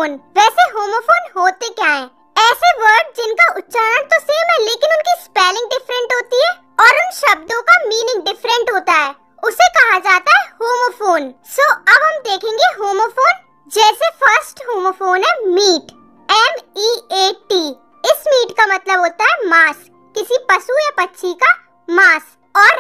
Homophone. वैसे homophone होते क्या हैं? ऐसे वर्ड जिनका उच्चारण तो सेम है लेकिन उनकी स्पेलिंग डिफरेंट होती है और उन शब्दों का मीनिंग डिफरेंट होता है, उसे कहा जाता है होमोफोन। सो अब हम देखेंगे होमोफोन। जैसे फर्स्ट होमोफोन है मीट, MEAT। इस मीट का मतलब होता है मांस, किसी पशु या पक्षी का मांस। और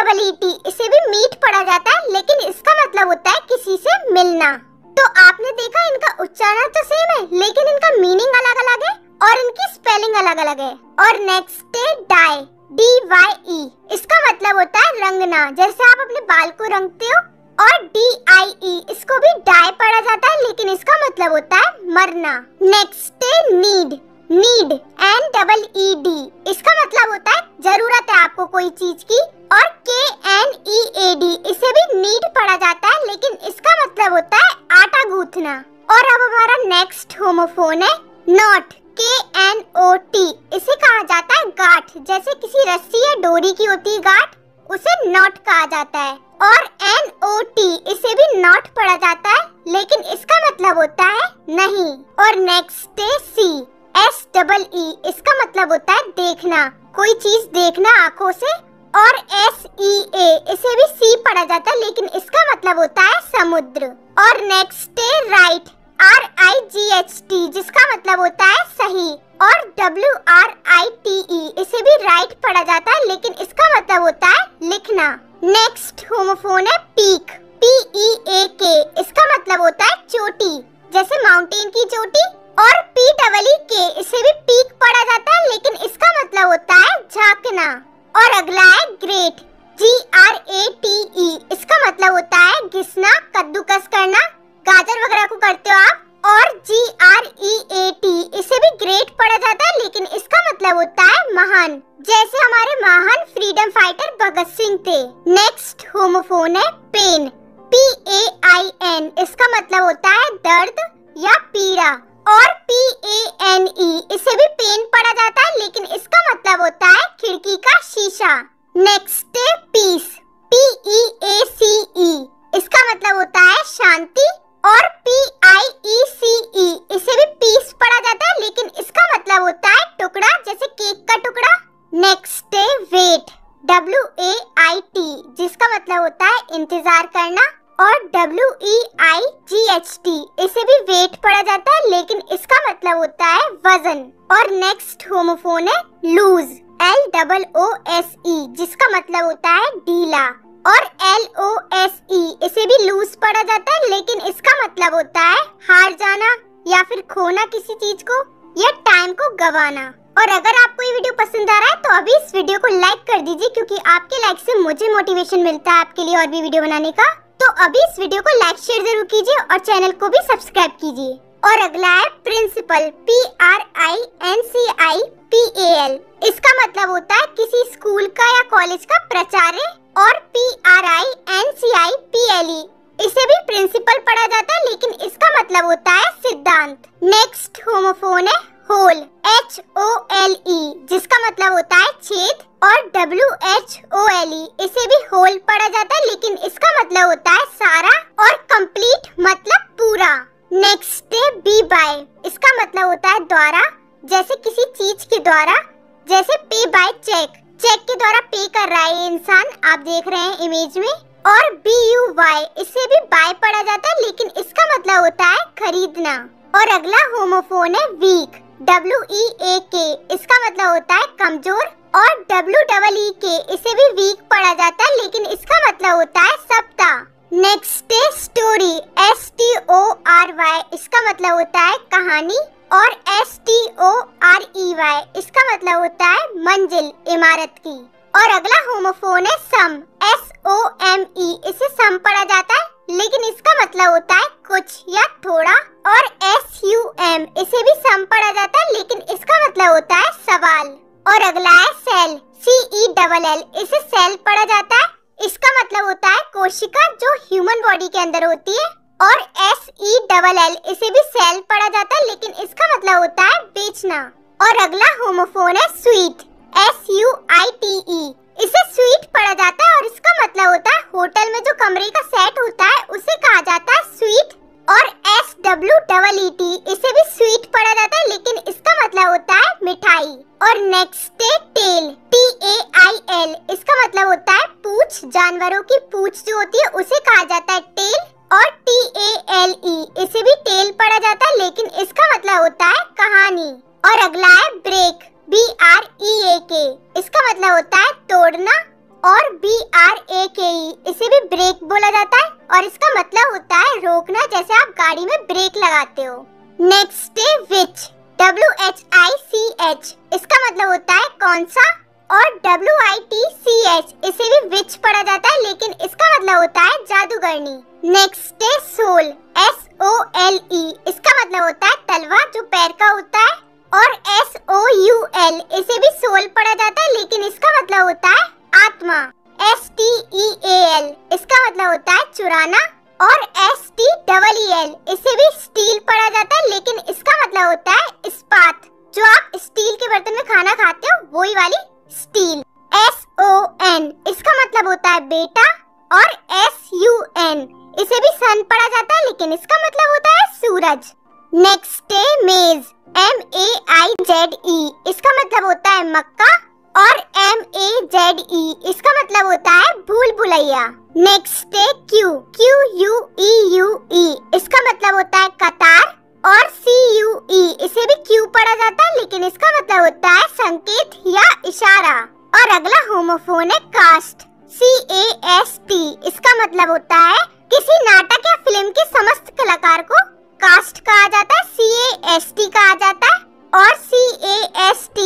MEAT, इसे भी मीट पढ़ा जाता है लेकिन इसका मतलब होता है किसी से मिलना। तो आपने देखा इनका उच्चारण तो सेम है लेकिन इनका मीनिंग अलग अलग है और इनकी स्पेलिंग अलग अलग है। और नेक्स्ट है डाई, DYE। इसका मतलब होता है रंगना, जैसे आप अपने बाल को रंगते हो। और DIE, इसको भी डाई पढ़ा जाता है लेकिन इसका मतलब होता है मरना। नेक्स्ट है नीड, NEED। इसका मतलब होता है जरूरत है आपको कोई चीज की। और KNEAD, इसे भी नीड पढ़ा जाता है लेकिन इसका मतलब होता है आटा गूंथना। और अब हमारा नेक्स्ट होमोफोन है नॉट, KNOT। इसे कहा जाता है गांठ, जैसे किसी रस्सी या डोरी की होती है गांठ, उसे नॉट कहा जाता है। और NOT, इसे भी नॉट पढ़ा जाता है लेकिन इसका मतलब होता है नहीं। और नेक्स्ट है SEE। इसका मतलब होता है देखना, कोई चीज देखना आंखों से। और SEA, इसे भी सी पढ़ा जाता है लेकिन इसका मतलब होता है समुद्र। और नेक्स्ट है राइट, RIGHT, जिसका मतलब होता है सही। और WRITE, इसे भी राइट पढ़ा जाता है लेकिन इसका मतलब होता है लिखना। नेक्स्ट होमोफोन है पीक, PEAK। इसका मतलब होता है चोटी, जैसे माउंटेन की चोटी। और PEEK, इसे भी पीक पढ़ा जाता है लेकिन इसका मतलब होता है झांकना। और अगला है ग्रेट, GRATE। इसका मतलब होता है घिसना, कद्दूकस करना, गाजर वगैरह को करते हो आप। और GREAT, इसे भी ग्रेट पढ़ा जाता है लेकिन इसका मतलब होता है महान, जैसे हमारे महान फ्रीडम फाइटर भगत सिंह थे। नेक्स्ट होमोफोन है पेन, PAIN। इसका मतलब होता है दर्द या पीड़ा। और PANE, इसे भी पेन पढ़ा जाता है लेकिन इसका मतलब होता है खिड़की का शीशा। नेक्स्ट है पीस, PEACE। इसका मतलब होता है शांति। और PIECE, इसे भी पीस पढ़ा जाता है लेकिन इसका मतलब होता है टुकड़ा, जैसे केक का टुकड़ा। नेक्स्ट है वेट, WAIT, जिसका मतलब होता है इंतजार करना। और WEIGHT, इसे भी वेट पढ़ा जाता है लेकिन इसका मतलब होता है वजन। और नेक्स्ट होमोफोन है लूज, LOOSE, जिसका मतलब होता है ढीला। और LOSE, इसे भी लूज पढ़ा जाता है लेकिन इसका मतलब होता है हार जाना या फिर खोना किसी चीज को या टाइम को गवाना। और अगर आपको ये वीडियो पसंद आ रहा है तो अभी इस वीडियो को लाइक कर दीजिए, क्योंकि आपके लाइक से मुझे मोटिवेशन मिलता है आपके लिए और भी वीडियो बनाने का। तो अभी इस वीडियो को लाइक शेयर जरूर कीजिए और चैनल को भी सब्सक्राइब कीजिए। और अगला है प्रिंसिपल, PRINCIPAL। इसका मतलब होता है किसी स्कूल का या कॉलेज का प्राचार्य। और PRINCIPLE, इसे भी प्रिंसिपल पढ़ा जाता है लेकिन इसका मतलब होता है सिद्धांत। नेक्स्ट होमोफोन है होल, HOLE, जिसका मतलब होता है छेद। और WHOLE, इसे भी होल पढ़ा जाता है लेकिन इसका मतलब होता है सारा। और कंप्लीट मतलब पूरा। नेक्स्ट है बी बाय, इसका मतलब होता है द्वारा, जैसे किसी चीज के द्वारा, जैसे पे बाय चेक, चेक के द्वारा पे कर रहा है ये इंसान, आप देख रहे हैं इमेज में। और BUY, इसे भी बाय पढ़ा जाता है लेकिन इसका मतलब होता है खरीदना। और अगला होमोफोन है वीक, WEAK, इसका मतलब होता है कमजोर। और WEEK, इसे भी वीक पढ़ा जाता है लेकिन इसका मतलब होता है सप्ताह। नेक्स्ट है स्टोरी, STORY, इसका मतलब होता है कहानी। और STOREY, इसका मतलब होता है मंजिल, इमारत की। और अगला होमोफोन है सम, SOME, इसे सम पढ़ा जाता है लेकिन इसका मतलब होता है कुछ या थोड़ा। और SUM, इसे भी सम पढ़ा जाता है लेकिन इसका मतलब होता है सवाल। और अगला है सेल, CELL, इसे सेल पढ़ा जाता है, इसका मतलब होता है कोशिका जो ह्यूमन बॉडी के अंदर होती है। और SELL, इसे भी सेल पढ़ा जाता है लेकिन इसका मतलब होता है बेचना। और अगला होमोफोन है स्वीट, SUITE, इसे स्वीट पढ़ा जाता है और इसका मतलब होता है होटल में जो कमरे का सेट होता है उसे कहा जाता है स्वीट। और SWEET, मतलब होता है पूछ। जानवरों की पूछ जो होती है उसे कहा जाता है टेल, और TALE इसे भी टेल पढ़ा जाता है, लेकिन इसका मतलब होता है कहानी। और अगला है ब्रेक, BREAK, इसका मतलब होता है तोड़ना, और BRAKE इसे भी ब्रेक बोला जाता है, और इसका मतलब होता है रोकना, जैसे आप गाड़ी में ब्रेक लगाते हो। नेक्स्ट है विच, WHICH, इसका मतलब होता है कौन सा, और WITCH इसे भी विच पढ़ा जाता है, लेकिन इसका मतलब होता है जादूगरनी। नेक्स्ट है सोल, SOLE, इसका मतलब होता है तलवा जो पैर का होता है, और SOUL इसे भी सोल पढ़ा जाता है, लेकिन इसका मतलब होता है आत्मा। STEAL इसका मतलब होता है चुराना, और STEEL इसे भी स्टील पढ़ा जाता है, लेकिन इसका मतलब होता है इस्पात, जो आप स्टील के बर्तन में खाना खाते हो वही वाली स्टील। SON इसका मतलब होता है बेटा, और SUN इसे भी सन पढ़ा जाता है, लेकिन इसका मतलब होता है सूरज। नेक्स्ट है मेज, MAIZE इसका मतलब होता है मक्का, और MAZE इसका मतलब होता है भूल भुलैया। नेक्स्ट है क्यू, QUEUE इसका मतलब होता है कतार, और CUE इसे भी क्यू पढ़ा जाता है, लेकिन इसका मतलब होता है संकेत या इशारा। और अगला होमोफोन है कास्ट, CAST इसका मतलब होता है किसी नाटक या फिल्म के समस्त कलाकार को कास्ट कहा जाता है, CAST कहा जाता है, और CASTE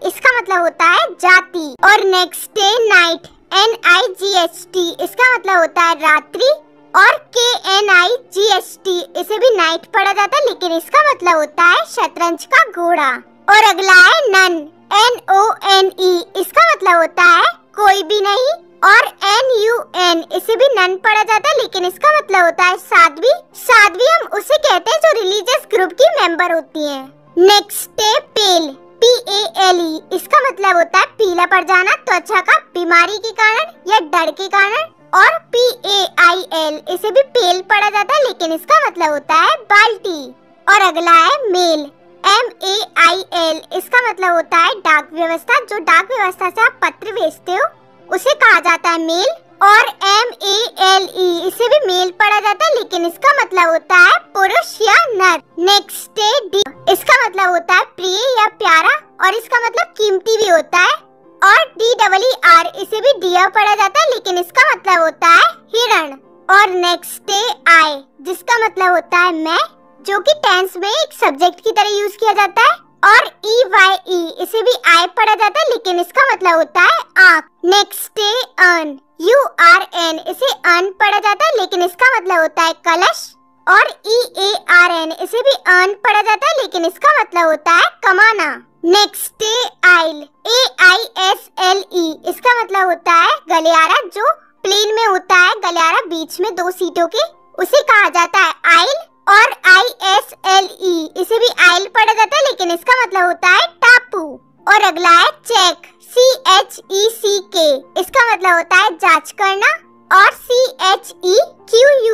इसका मतलब होता है जाति। और नेक्स्ट है नाइट, NIGHT इसका मतलब होता है रात्रि, और KNIGHT इसे भी नाइट पढ़ा जाता है, लेकिन इसका मतलब होता है शतरंज का घोड़ा। और अगला है नन, NONE इसका मतलब होता है कोई भी नहीं, और NUN इसे भी नन पढ़ा जाता है, लेकिन इसका मतलब होता है साध्वी। साध्वी हम उसे कहते हैं जो रिलीजियस ग्रुप की मेंबर होती है। नेक्स्ट है पेल, PALE इसका मतलब होता है पीला पड़ जाना त्वचा का, बीमारी के कारण या डर के कारण, और PAIL इसे भी पेल पढ़ा जाता है, लेकिन इसका मतलब होता है बाल्टी। और अगला है मेल, MAIL इसका मतलब होता है डाक व्यवस्था, जो डाक व्यवस्था से आप पत्र भेजते हो उसे कहा जाता है मेल, और MALE इसे भी मेल पढ़ा जाता है, लेकिन इसका मतलब होता है पुरुष या नर। नेक्स्ट है डी, इसका मतलब होता है प्रिय या प्यारा, और इसका मतलब कीमती भी होता है, और DEER इसे भी डियर पढ़ा जाता है, लेकिन इसका मतलब होता है हिरण। और नेक्स्ट है आई, जिसका मतलब होता है मैं, जो कि टेंस में एक सब्जेक्ट की तरह यूज किया जाता है, और EYE इसे भी आई पढ़ा जाता है, लेकिन इसका मतलब होता है आँख। नेक्स्ट है अर्न, URN इसे अर्न पढ़ा जाता है, लेकिन इसका मतलब होता है कलश, और EARN इसे भी अर्न पढ़ा जाता है, लेकिन इसका मतलब होता है कमाना। नेक्स्ट है आइल, AISLE इसका मतलब होता है गलियारा, जो प्लेन में होता है गलियारा बीच में 2 सीटों के, उसे कहा जाता है आइल, और ISLE इसे भी आइल पढ़ा जाता है, लेकिन इसका मतलब होता है टापू। और अगला है चेक, CHECK इसका मतलब होता है जांच करना, और CHEQUE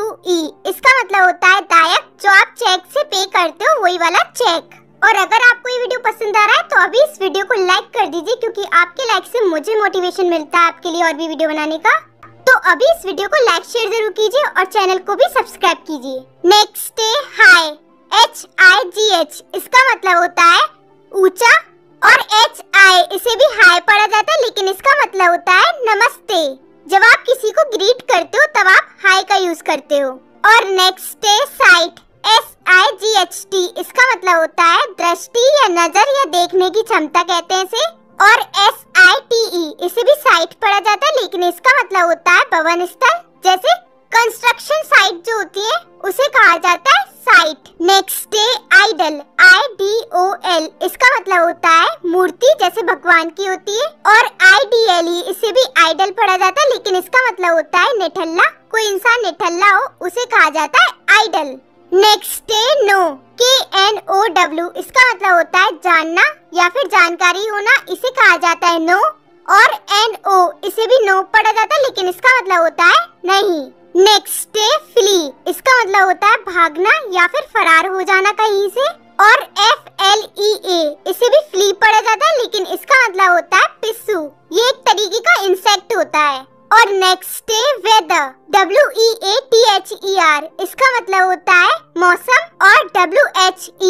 इसका मतलब होता है दायक, जो आप चेक से पे करते हो वही वाला चेक। और अगर आपको ये वीडियो पसंद आ रहा है तो अभी इस वीडियो को लाइक कर दीजिए, क्योंकि आपके लाइक से मुझे मोटिवेशन मिलता है आपके लिए और भी वीडियो बनाने का। तो अभी इस वीडियो को लाइक शेयर जरूर कीजिए, और चैनल को भी सब्सक्राइब कीजिए। नेक्स्ट है हाई, HIGH इसका मतलब होता है ऊंचा, और HI इसे भी हाई पढ़ा जाता है, लेकिन इसका मतलब होता है नमस्ते। जब आप किसी को ग्रीट करते हो तब आप हाई का यूज करते हो। और नेक्स्ट है साइट, SIGHT इसका मतलब होता है दृष्टि या नजर या देखने की क्षमता कहते हैं इसे, और SITE इसे भी साइट पढ़ा जाता है, लेकिन इसका मतलब होता है भवन स्थल, जैसे कंस्ट्रक्शन साइट जो होती है उसे कहा जाता है साइट। नेक्स्ट है आइडल, IDOL इसका मतलब होता है मूर्ति, जैसे भगवान की होती है, और IDLE इसे भी आइडल पढ़ा जाता है, लेकिन इसका मतलब होता है निठल्ला, कोई इंसान निठल्ला हो उसे कहा जाता है आइडल। नेक्स्ट है नो, KNOW इसका मतलब होता है जानना या फिर जानकारी होना, इसे कहा जाता है नो, और NO इसे भी नो पढ़ा जाता है, लेकिन इसका मतलब होता है नहीं। नेक्स्ट है फ्ली, इसका मतलब होता है भागना या फिर फरार हो जाना कहीं से। और FLEA, इसे भी फ्ली पढ़ा जाता है लेकिन इसका मतलब होता है पिस्सू, ये एक तरीके का इंसेक्ट होता है। और नेक्स्ट है वेदर, WEATHER, इसका मतलब होता है मौसम। और WHETHER,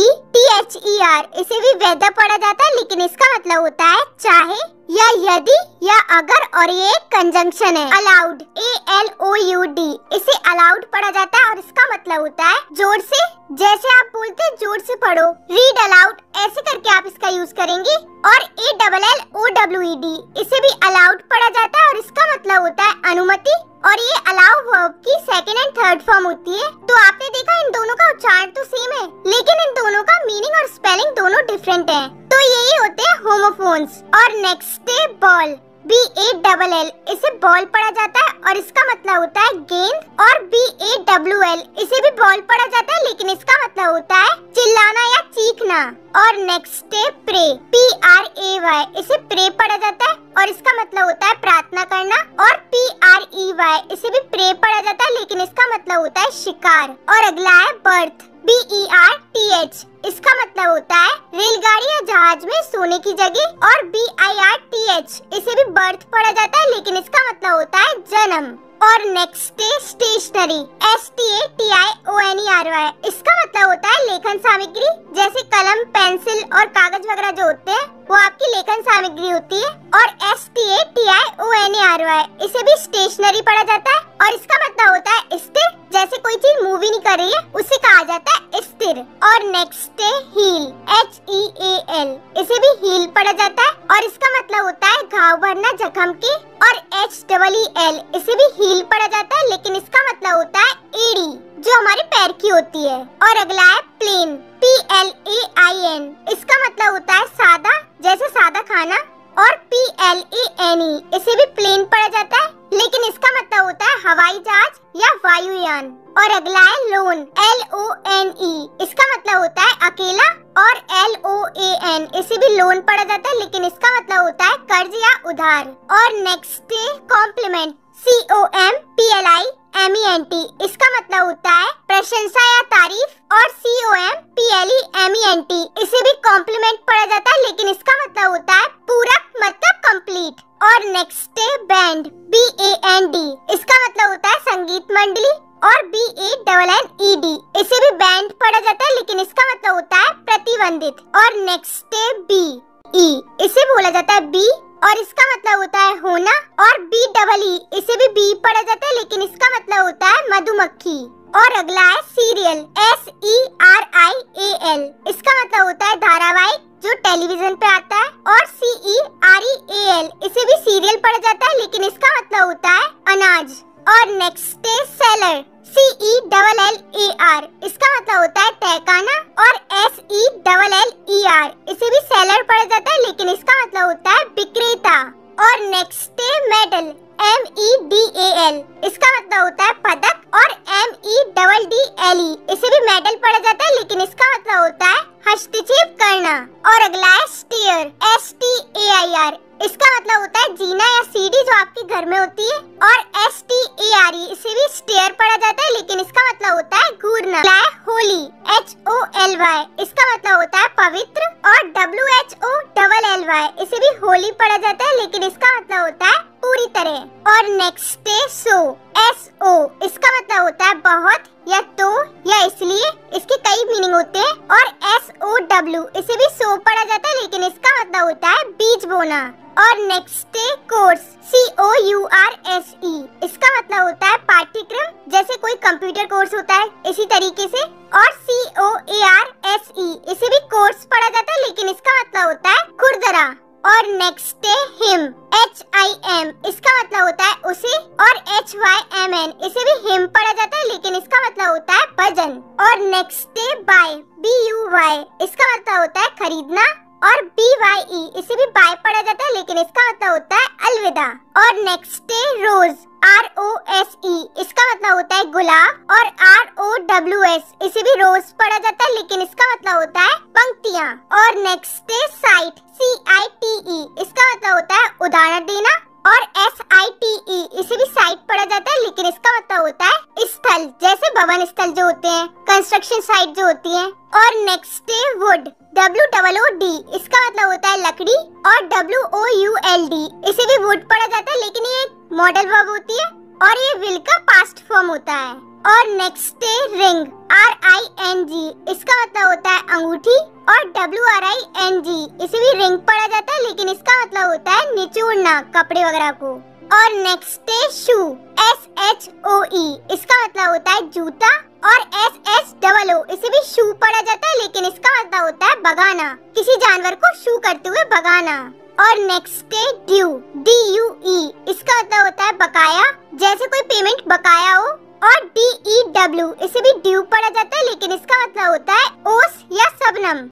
इसे भी वेदर पढ़ा जाता है लेकिन इसका मतलब होता है चाहे या यदि या अगर, और ये एक कंजंक्शन है। अलाउड, ALOUD, इसे अलाउड पढ़ा जाता है और इसका मतलब होता है जोर से, जैसे आप बोलते हैं जोर से पढ़ो, रीड अलाउड, ऐसे करके आप इसका यूज करेंगे। और ALLOWED, इसे भी अलाउड पढ़ा जाता है और इसका मतलब होता है अनुमति। और ये अलाउ वर्ब की सेकंड एंड थर्ड फॉर्म होती है। तो आपने देखा इन दोनों का उच्चारण तो सेम है लेकिन इन दोनों का मीनिंग और स्पेलिंग दोनों डिफरेंट है। तो यही होते हैं होमोफोन्स। और नेक्स्ट है बॉल, BALL, इसे बॉल पढ़ा जाता है और इसका मतलब होता है गेंद। और BALL, इसे भी बॉल पढ़ा जाता है लेकिन इसका मतलब होता है चिल्लाना या चीखना। और नेक्स्ट है प्रे, PRAY, इसे प्रे पढ़ा जाता है और इसका मतलब होता है प्रार्थना करना। और PREY, इसे भी प्रे पढ़ा जाता है लेकिन इसका मतलब होता है शिकार। और अगला है बर्थ, BERTH, इसका मतलब होता है रेलगाड़ी या जहाज में सोने की जगह। और BIRTH, इसे भी बर्थ पढ़ा जाता है लेकिन इसका मतलब होता है जन्म। और नेक्स्ट है स्टेशनरी, STATIONERY, इसका मतलब होता है लेखन सामग्री, जैसे कलम, पेंसिल और कागज वगैरह जो होते हैं वो आपकी लेखन सामग्री होती है। और STATIONERY, इसे भी स्टेशनरी पढ़ा जाता है और इसका मतलब होता है स्थिर, जैसे कोई चीज मूवी नहीं कर रही है उसे कहा जाता है स्थिर। और नेक्स्ट है हील, HEAL, इसे भी हील पढ़ा जाता है और इसका मतलब होता है घाव भरना, जख्म के। और HEEL, इसे भी हील पढ़ा जाता है लेकिन इसका मतलब होता है एड़ी, जो हमारे पैर की होती है। और अगला है प्लेन, PLAIN, इसका मतलब होता है सादा, जैसे सादा खाना। और PLANE, इसे भी प्लेन पढ़ा जाता है लेकिन इसका मतलब होता है हवाई जहाज या वायुयान। और अगला है लोन, LONE, इसका मतलब होता है अकेला। और LOAN, इसे भी लोन पढ़ा जाता है लेकिन इसका मतलब होता है कर्ज या उधार। और नेक्स्ट है कॉम्प्लीमेंट, COMPLIMENT, इसका मतलब होता है प्रशंसा या तारीफ। और COMPLEMENT, इसे भी कॉम्प्लीमेंट पढ़ा जाता है लेकिन इसका मतलब होता है पूरक, मतलब कंप्लीट। और नेक्स्ट है बैंड, BAND, इसका मतलब होता है संगीत मंडली। और BANNED, इसे भी बैंड पढ़ा जाता है लेकिन इसका मतलब होता है प्रतिबंधित। और नेक्स्ट है BE, इसे बोला जाता है बी और इसका मतलब होता है होना। और BEE, इसे भी बी पढ़ा जाता है लेकिन इसका मतलब होता है मधुमक्खी। और अगला है सीरियल, SERIAL, इसका मतलब होता है धारावाहिक जो टेलीविजन पे आता है। और CEREAL, इसे भी सीरियल पढ़ा जाता है लेकिन इसका मतलब होता है अनाज। और नेक्स्ट है सेलर, CELLAR, इसका मतलब होता है तहखाना। और SELLER, इसे भी सेलर पढ़ा जाता है लेकिन इसका मतलब होता है विक्रेता। और नेक्स्ट है मेडल, MEDAL, इसका मतलब होता है पदक। और MEDDLE, इसे भी मेडल पढ़ा जाता है लेकिन इसका मतलब होता है हस्तक्षेप करना। और अगला है स्टेयर, STAIR, इसका मतलब होता है जीना या सीढ़ी जो आपके घर में होती है। और STARE, इसे भी स्टेयर पढ़ा जाता है लेकिन इसका मतलब होता है घूरना। होली, HOLY, इसका मतलब होता है पवित्र। और WHOLLY, इसे भी होली पढ़ा जाता है लेकिन इसका मतलब होता है पूरी तरह। और नेक्स्ट है सो, SO, इसका मतलब होता है बहुत या तो या इसलिए, इसके कई मीनिंग होते हैं। और SOW, इसे भी सो पढ़ा जाता है लेकिन इसका मतलब होता है बीज बोना। और नेक्स्ट है कोर्स, COURSE, इसका मतलब होता है पाठ्यक्रम, जैसे कोई कंप्यूटर कोर्स होता है इसी तरीके से। और COARSE, इसे भी कोर्स पढ़ा जाता है लेकिन इसका मतलब होता है खुरदरा। और नेक्स्ट है हिम, HIM, इसका मतलब होता है उसे। और HYMN, इसे भी हिम पढ़ा जाता है लेकिन इसका मतलब होता है भजन। और नेक्स्ट है बाय, BUY, इसका मतलब होता है खरीदना। और BYE, इसे भी बाय पढ़ा जाता है लेकिन इसका मतलब होता है अलविदा। और नेक्स्ट है रोज, ROSE, इसका मतलब होता है गुलाब। और ROWS, इसे भी रोज पढ़ा जाता है लेकिन इसका मतलब होता है पंक्तियाँ। और नेक्स्ट है साइट, CITE, इसका मतलब होता है उदाहरण देना। और SITE, इसे भी साइट पढ़ा जाता है लेकिन इसका मतलब होता है कंस्ट्रक्शन साइट जो होती है। और नेक्स्ट है वुड, WOOD, इसका मतलब होता है लकड़ी। और WOULD, इसे भी वुड पढ़ा जाता है लेकिन ये मॉडल वर्ब होती है और ये विल का पास्ट फॉर्म होता है। और नेक्स्ट है रिंग, RING, इसका मतलब होता है अंगूठी। और WRING, इसे भी रिंग पढ़ा जाता है लेकिन इसका मतलब होता है निचोड़ना कपड़े वगैरह को। और नेक्स्ट है शू, SHOE, इसका मतलब होता है जूता। और SHOO, इसे भी शू पढ़ा जाता है लेकिन इसका मतलब होता है भगाना, किसी जानवर को शू करते हुए भगाना। और नेक्स्ट है ड्यू, DUE, इसका मतलब होता है बकाया, जैसे कोई पेमेंट बकाया हो। और DEW, इसे भी ड्यू पढ़ा जाता है लेकिन इसका मतलब होता है ओस या सबनम।